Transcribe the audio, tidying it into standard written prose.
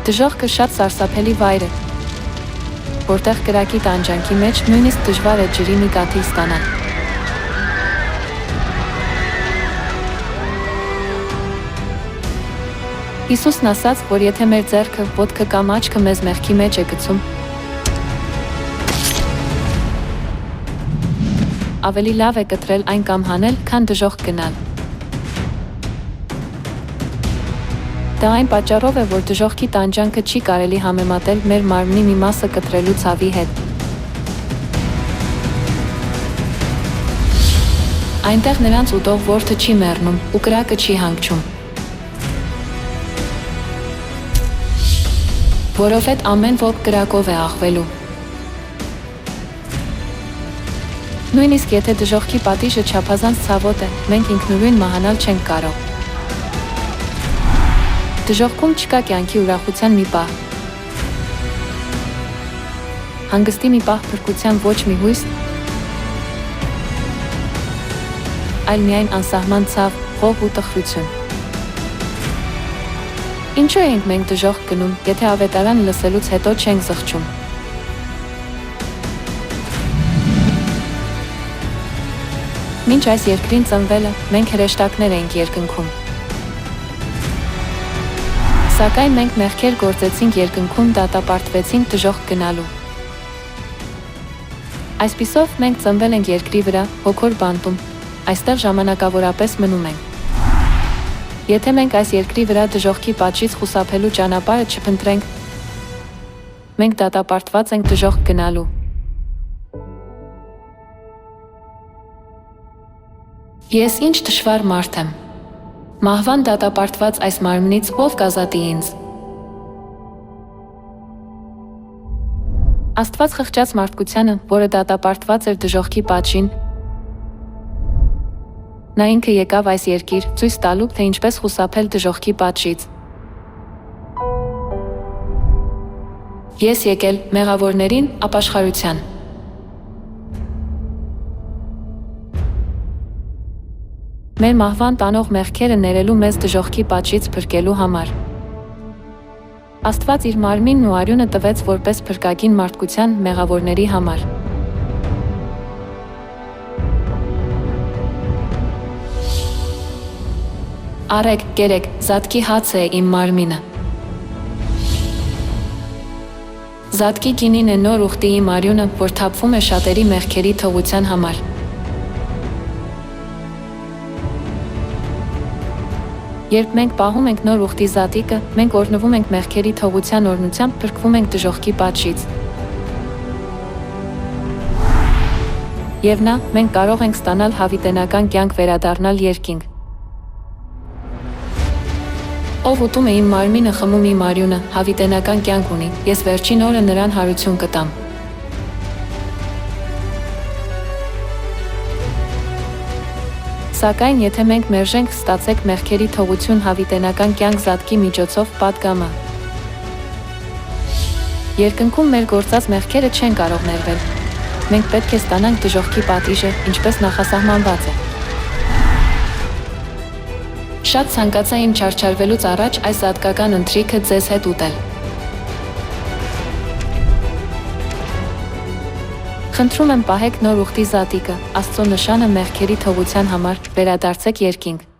Դժոխքը շատ սարսափելի վայր է, որտեղ կրակի տանջանքի մեջ նույնիսկ դժվար է ջրի մի կաթիլ ստանալ։ Հիսուսն ասաց, որ եթե մեր ձեռքը, ոտքը կամ աչքը մեզ մեղքի մեջ է գցում, ավելի լավ է կտրել այն կամ հանել, քան դժոխք գնալ։ Դա այն պատճառով է, որ դժոխքի տանջանքը չի կարելի համեմատել մեր մարմնի մի մասը կտրելու ցավի հետ։ Այնտեղ նրանց ուտող որդը չի մեռնում ու կրակը չի հանգչում։ Որովհետև ամեն ոք կրակով է աղվելու։ Նույնիսկ եթե դժոխքի պատիժը չափազանց ցավոտ է, մենք ինքնուրույն մահանալ չենք կարող։ Դժոխքում չկա կյանքի ուրախության մի պահ, հանգստի մի պահ, փրկության ոչ մի հույս, այլ միայն անսահման ցավ, խոհ ու տխրություն։ Ինչու ենք մենք դժոխք գնում, եթե ավետարանը լսելուց հետո չենք զղջում։ Մինչ այս երկրին ծնվելը, մենք հրեշտակներ էինք երկնքում։ Սակայն մենք մեղքեր գործեցինք երկնքում, դատապարտվեցինք դժոխք գնալու։ Այսպիսով մենք ծնվել ենք երկրի վրա, հոգոր բանտում, այստեղ ժամանակավորապես մնում ենք։ Եթե մենք այս երկրի վրա դժոխքի պատժից խուսափելու ճանապարհը չփնտրենք, մենք դատապարտված ենք դժոխք գնալու։ Ես ինչ դժվար մարդ եմ։ Մահվան դատապարտված այս մարմնից ով կազատի ինձ։ Աստված խղճած մարդկությանը, որը դատապարտված էր դժոխքի պատժին, նա ինքը եկավ այս երկիր, ցույց տալու, թե ինչպես խուսափել դժոխքի պատժից։ Ես եկել մեղավորներին ապաշխարության։ Մեր մահվան տանող մեղքերը ներելու մեզ դժոխքի պատժից փրկելու համար։ Աստված իր մարմինն ու արյունը տվեց որպես փրկագին մարդկության մեղավորների համար։ Արեք, կերեք, զատկի հացը է իմ մարմինը։ Զատկի գինին է նոր ուխտի իմ արյունը, որ թափվում է շատերի մեղքերի թողության համար։ Երբ մենք պահում ենք նոր ուխտի զատիկը, մենք օրհնվում ենք մեղքերի թողության օրհնությամբ, փրկվում ենք դժոխքի պատժից։ Եվ նա, մենք կարող ենք ստանալ հավիտենական կյանք, վերադառնալ երկինք։ Ով ուտում է իմ մարմինը, խմում իմ արյունը, հավիտենական կյանք ունի, ես վերջին օրը նրան հարություն կտամ։ Սակայն եթե մենք մերժենք, ստացեք մեղքերի թողություն, հավիտենական կյանք զատկի միջոցով, պատգամը։ Երկնքում մեր գործած մեղքերը չեն կարող ներվել։ Մենք պետք է ստանանք դժոխքի պատիժը, ինչպես նախասահմանված է։ Շատ ցանկացա իմ չարչարվելուց առաջ այս զատկական ընթրիքը ձեզ հետ ուտել։ Խնդրում եմ պահեք նոր ուխտի զատիկը, Աստծո նշանը մեղքերի թողության համար, վերադարձեք երկինք։